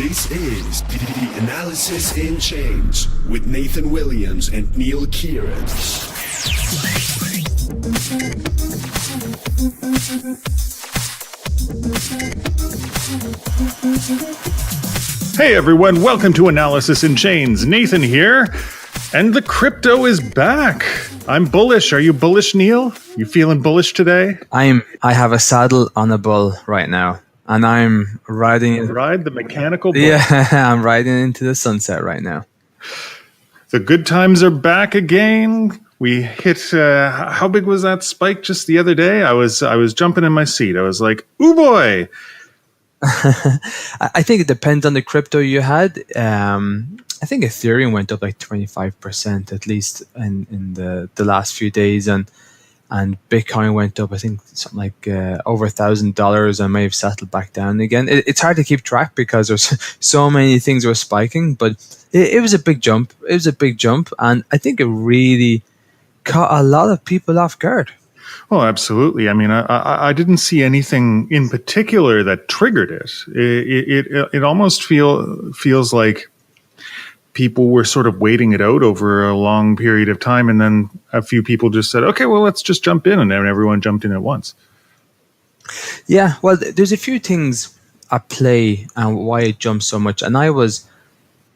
This is the Analysis in Chains with Nathan Williams and Neal Kieran. Hey everyone, welcome to Analysis in Chains. Nathan here, and the crypto is back. I'm bullish. Are you bullish, Neal? You feeling bullish today? I have a saddle on a bull right now, and I'm riding. Ride the mechanical bull. Yeah, I'm riding into the sunset right now. The good times are back again. We hit. How big was that spike just the other day? I was jumping in my seat. I was like, "Ooh boy!" I think it depends on the crypto you had. I think Ethereum went up like 25% at least in the last few days, and Bitcoin went up, I think, something like over $1,000, and may have settled back down again. It's hard to keep track because there's so many things were spiking, but it was a big jump. It was a big jump, and I think it really caught a lot of people off guard. Oh, absolutely. I mean, I didn't see anything in particular that triggered it. It almost feels like people were sort of waiting it out over a long period of time, and then a few people just said, okay, well, let's just jump in, and then everyone jumped in at once. Yeah, well, there's a few things at play and why it jumped so much. And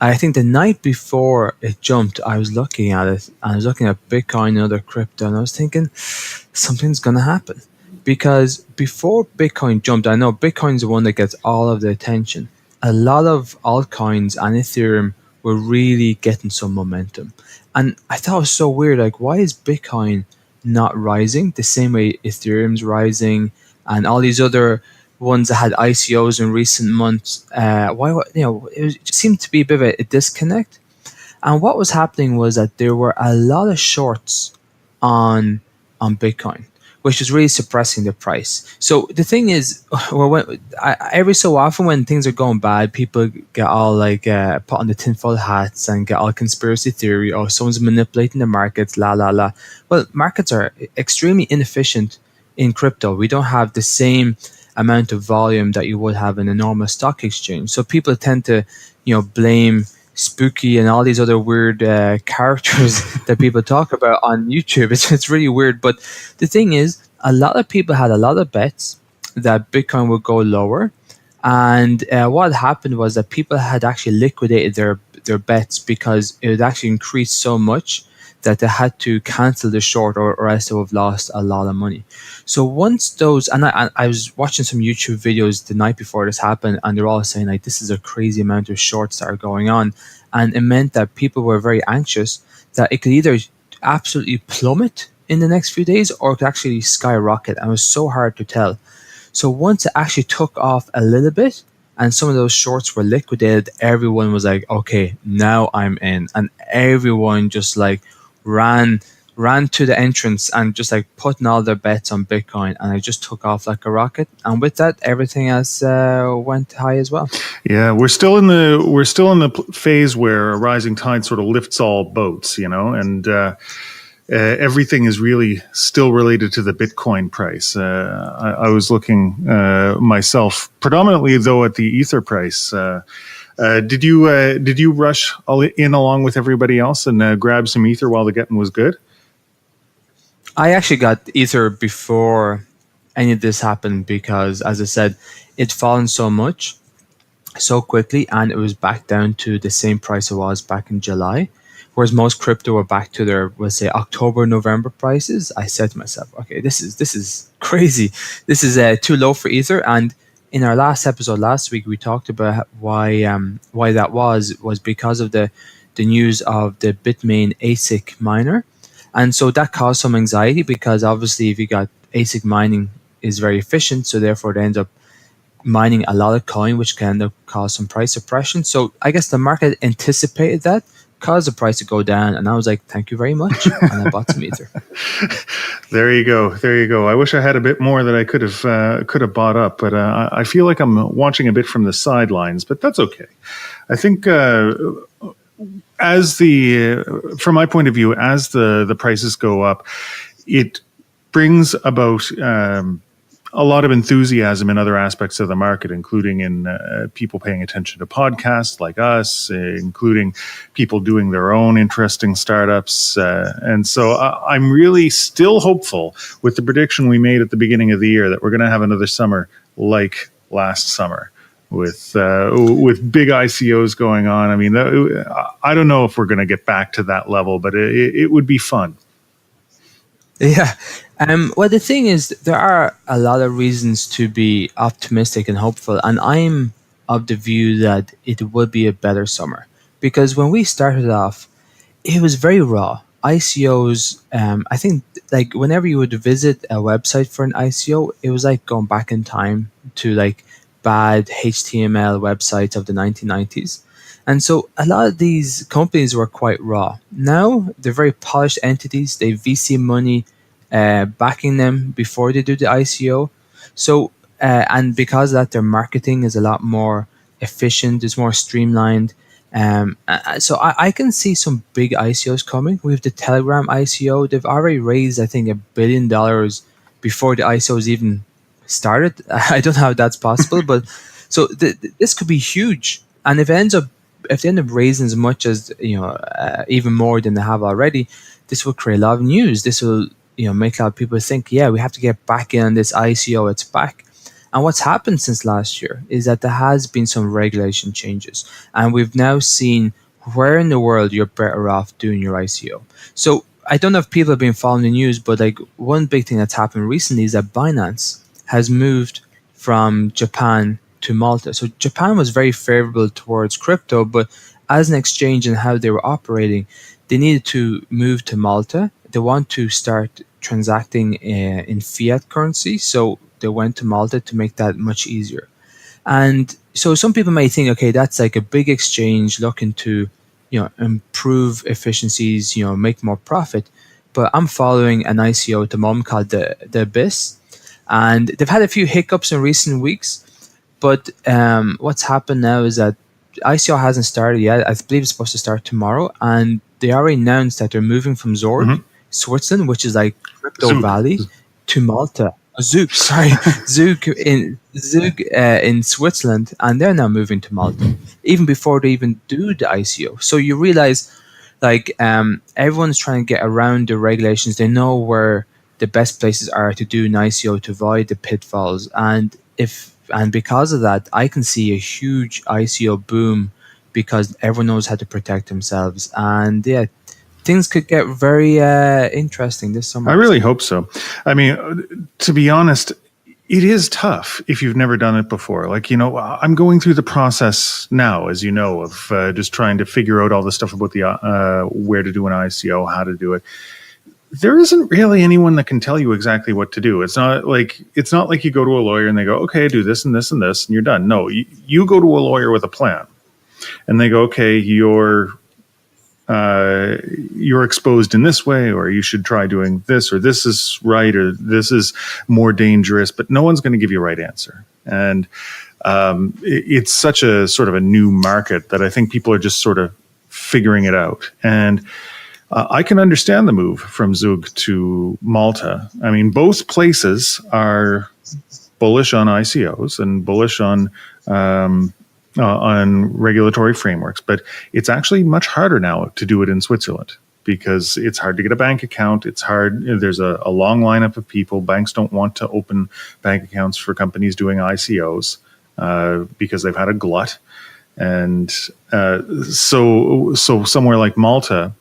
I think the night before it jumped, I was looking at it, and I was looking at Bitcoin and other crypto, and I was thinking something's going to happen. Because before Bitcoin jumped, I know Bitcoin's the one that gets all of the attention. A lot of altcoins and Ethereum were really getting some momentum. And I thought it was so weird, like, why is Bitcoin not rising the same way Ethereum's rising and all these other ones that had ICOs in recent months? It just seemed to be a bit of a disconnect. And what was happening was that there were a lot of shorts on Bitcoin, which is really suppressing the price. So the thing is, every so often when things are going bad, people get all like put on the tinfoil hats and get all conspiracy theory. Oh, someone's manipulating the markets, la la la. Well, markets are extremely inefficient in crypto. We don't have the same amount of volume that you would have in a normal stock exchange. So people tend to, blame Spooky and all these other weird characters that people talk about on YouTube. It's really weird. But the thing is, a lot of people had a lot of bets that Bitcoin would go lower. And what happened was that people had actually liquidated their bets because it would actually increase so much that they had to cancel the short or else they would have lost a lot of money. So once those, and I was watching some YouTube videos the night before this happened, and they're all saying like, this is a crazy amount of shorts that are going on. And it meant that people were very anxious that it could either absolutely plummet in the next few days or it could actually skyrocket. And it was so hard to tell. So once it actually took off a little bit and some of those shorts were liquidated, everyone was like, okay, now I'm in. And everyone just like ran to the entrance and just like putting all their bets on Bitcoin, and it just took off like a rocket. And with that, everything else went high as well. Yeah, we're still in the phase where a rising tide sort of lifts all boats, and everything is really still related to the Bitcoin price. I was looking myself predominantly though at the Ether price. Did you rush in along with everybody else and grab some Ether while the getting was good? I actually got Ether before any of this happened because, as I said, it'd fallen so much, so quickly, and it was back down to the same price it was back in July, whereas most crypto were back to their, let's say, October, November prices. I said to myself, okay, this is crazy. This is too low for Ether. And in our last episode last week, we talked about why that was because of the news of the Bitmain ASIC miner. And so that caused some anxiety because obviously if you got ASIC mining is very efficient, so therefore they end up mining a lot of coin, which can end up cause some price suppression. So I guess the market anticipated that, caused the price to go down, and I was like, thank you very much, and I bought some Ether. There you go. I wish I had a bit more that I could have bought up, but I feel like I'm watching a bit from the sidelines, but that's okay. I think from my point of view, as the prices go up, it brings about a lot of enthusiasm in other aspects of the market, including in people paying attention to podcasts like us, including people doing their own interesting startups. And so I'm really still hopeful with the prediction we made at the beginning of the year that we're going to have another summer like last summer with big ICOs going on. I mean, I don't know if we're going to get back to that level, but it would be fun. Yeah. Well, the thing is, there are a lot of reasons to be optimistic and hopeful, and I'm of the view that it would be a better summer because when we started off, it was very raw. ICOs, I think, like whenever you would visit a website for an ICO, it was like going back in time to like bad HTML websites of the 1990s. And so a lot of these companies were quite raw. Now they're very polished entities. They have VC money backing them before they do the ICO. So, and because of that, their marketing is a lot more efficient, it's more streamlined. So I can see some big ICOs coming. We have the Telegram ICO. They've already raised, I think, $1 billion before the ICOs even started. I don't know how that's possible, but so this could be huge. And if they end up raising as much as even more than they have already, this will create a lot of news. This will make a lot of people think, yeah, we have to get back in on this ICO. It's back. And what's happened since last year is that there has been some regulation changes, and we've now seen where in the world you're better off doing your ICO. So I don't know if people have been following the news, but like one big thing that's happened recently is that Binance has moved from Japan to Malta. So Japan was very favorable towards crypto, but as an exchange and how they were operating, they needed to move to Malta. They want to start transacting in fiat currency. So they went to Malta to make that much easier. And so some people may think, okay, that's like a big exchange looking to, improve efficiencies, make more profit. But I'm following an ICO at the moment called the Abyss. And they've had a few hiccups in recent weeks. But what's happened now is that ICO hasn't started yet. I believe it's supposed to start tomorrow. And they already announced that they're moving from Zurich, Switzerland, which is like Crypto Valley, to Malta. Zug in Switzerland, and they're now moving to Malta, even before they even do the ICO. So you realize, like, everyone's trying to get around the regulations. They know where the best places are to do an ICO to avoid the pitfalls, and because of that, I can see a huge ICO boom because everyone knows how to protect themselves, and yeah. Things could get very interesting this summer. I really hope so. I mean, to be honest, it is tough if you've never done it before. Like, I'm going through the process now, as you know, of just trying to figure out all the stuff about the where to do an ICO, how to do it. There isn't really anyone that can tell you exactly what to do. It's not like you go to a lawyer and they go, okay, do this and this and this, and you're done. No, you go to a lawyer with a plan, and they go, okay, you're exposed in this way, or you should try doing this, or this is right, or this is more dangerous, but no one's going to give you a right answer. And it's such a sort of a new market that I think people are just sort of figuring it out. And I can understand the move from Zug to Malta. I mean, both places are bullish on ICOs and bullish on regulatory frameworks, but it's actually much harder now to do it in Switzerland because it's hard to get a bank account. It's hard. There's a long lineup of people. Banks don't want to open bank accounts for companies doing ICOs because they've had a glut. And so somewhere like Malta,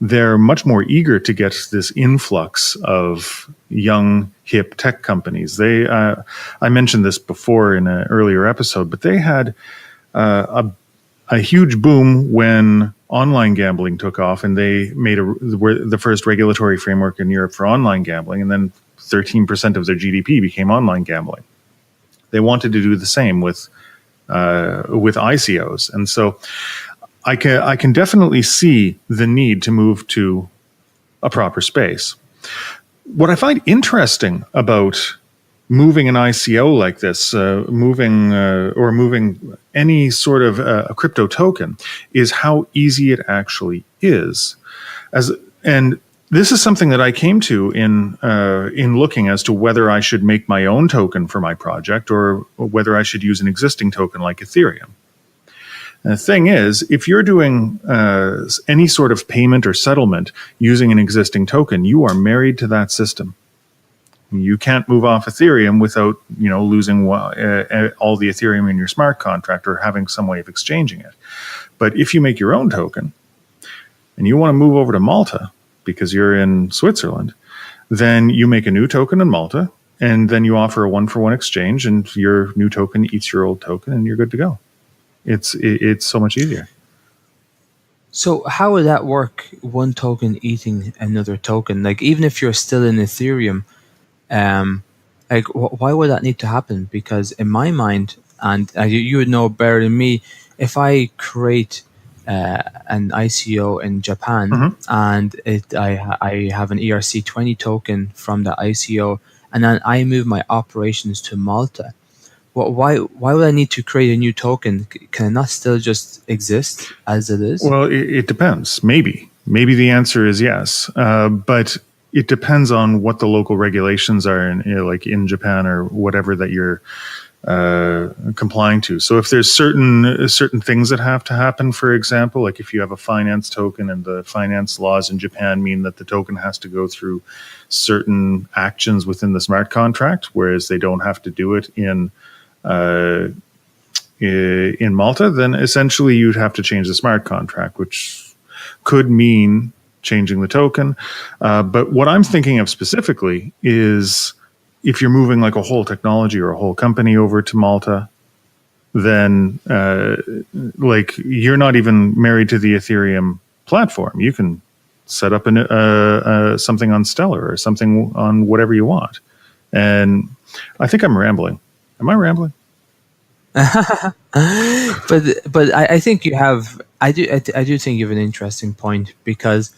they're much more eager to get this influx of young, hip tech companies. I mentioned this before in an earlier episode, but they had a huge boom when online gambling took off, and they made the first regulatory framework in Europe for online gambling, and then 13% of their GDP became online gambling. They wanted to do the same with ICOs, and so I can definitely see the need to move to a proper space. What I find interesting about moving an ICO like this, moving any sort of a crypto token, is how easy it actually is. And this is something that I came to in looking as to whether I should make my own token for my project or whether I should use an existing token like Ethereum. And the thing is, if you're doing any sort of payment or settlement using an existing token, you are married to that system. You can't move off Ethereum without, losing all the Ethereum in your smart contract or having some way of exchanging it. But if you make your own token and you want to move over to Malta because you're in Switzerland, then you make a new token in Malta and then you offer a one-for-one exchange and your new token eats your old token and you're good to go. It's so much easier. So how would that work? One token eating another token? Like even if you're still in Ethereum, why would that need to happen? Because in my mind, and you would know better than me, if I create an ICO in Japan and I have an ERC20 token from the ICO, and then I move my operations to Malta. Why would I need to create a new token? Can it not still just exist as it is? Well, it depends. Maybe the answer is yes, but it depends on what the local regulations are, like in Japan or whatever that you're complying to. So if there's certain things that have to happen, for example, like if you have a finance token and the finance laws in Japan mean that the token has to go through certain actions within the smart contract, whereas they don't have to do it in Malta, then essentially you'd have to change the smart contract, which could mean changing the token. But what I'm thinking of specifically is if you're moving like a whole technology or a whole company over to Malta, then like you're not even married to the Ethereum platform. You can set up something on Stellar or something on whatever you want. And I think I'm rambling. Am I rambling? But I think you have. I do think you have an interesting point, because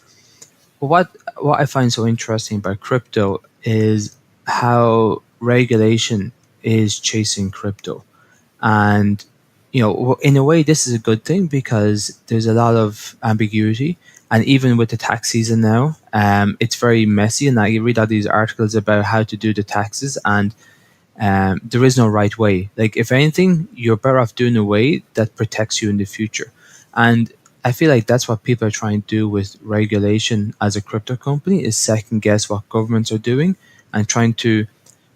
what I find so interesting about crypto is how regulation is chasing crypto, and in a way this is a good thing because there's a lot of ambiguity, and even with the tax season now, it's very messy, and you read all these articles about how to do the taxes, and there is no right way. Like if anything, you're better off doing a way that protects you in the future. And I feel like that's what people are trying to do with regulation as a crypto company, is second guess what governments are doing and trying to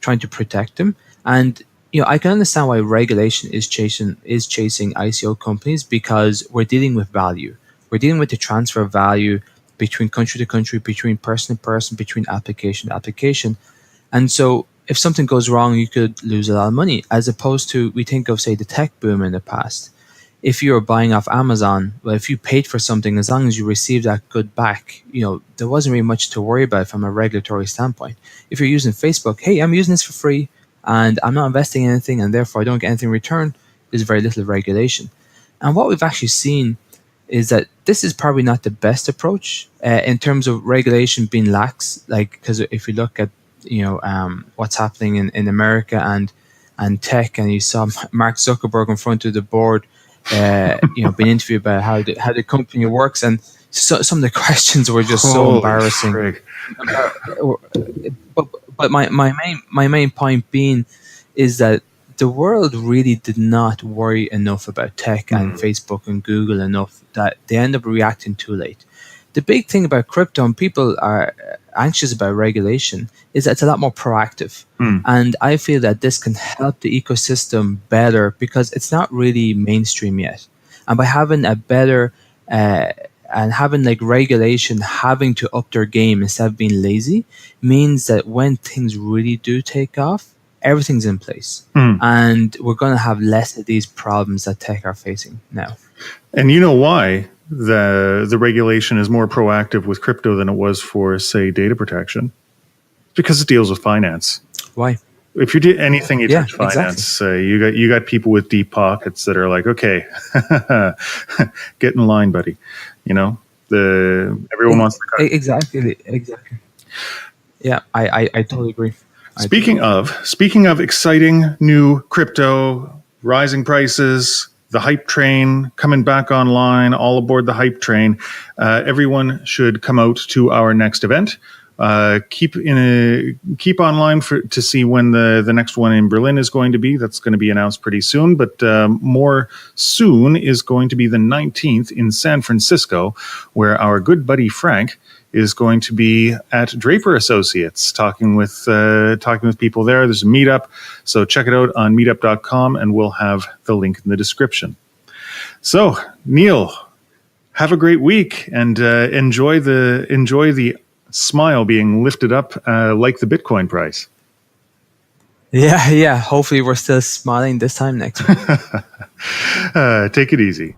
protect them. And I can understand why regulation is chasing ICO companies, because we're dealing with value. We're dealing with the transfer of value between country to country, between person to person, between application to application. And so if something goes wrong, you could lose a lot of money, as opposed to, we think of, say, the tech boom in the past. If you were buying off Amazon, well, if you paid for something, as long as you received that good back, there wasn't really much to worry about from a regulatory standpoint. If you're using Facebook, hey, I'm using this for free and I'm not investing in anything and therefore I don't get anything in return, there's very little regulation. And what we've actually seen is that this is probably not the best approach in terms of regulation being lax. Like, because if you look at what's happening in America and tech, and you saw Mark Zuckerberg in front of the board, being interviewed about how the company works, and some of the questions were just so embarrassing. But my main point being is that the world really did not worry enough about tech and Facebook and Google enough that they end up reacting too late. The big thing about crypto, and people are anxious about regulation, is that it's a lot more proactive. And I feel that this can help the ecosystem better because it's not really mainstream yet. And by having a better and having like regulation having to up their game instead of being lazy, means that when things really do take off, everything's in place. And we're going to have less of these problems that tech are facing now. And you know why the regulation is more proactive with crypto than it was for, say, data protection? Because it deals with finance. Why? If you do anything, you touch finance. Exactly. You got people with deep pockets that are like, okay, get in line, buddy. Everyone wants to cut. Exactly. Yeah, I totally agree. Speaking of exciting new crypto, rising prices, the hype train coming back online, all aboard the hype train. Everyone should come out to our next event. Keep online to see when the next one in Berlin is going to be. That's going to be announced pretty soon, but more soon is going to be the 19th in San Francisco, where our good buddy Frank is going to be at Draper Associates talking with people there. There's a meetup, so check it out on meetup.com, and we'll have the link in the description. So, Neal, have a great week and enjoy the smile being lifted up like the Bitcoin price. Yeah. Hopefully we're still smiling this time next week. Take it easy.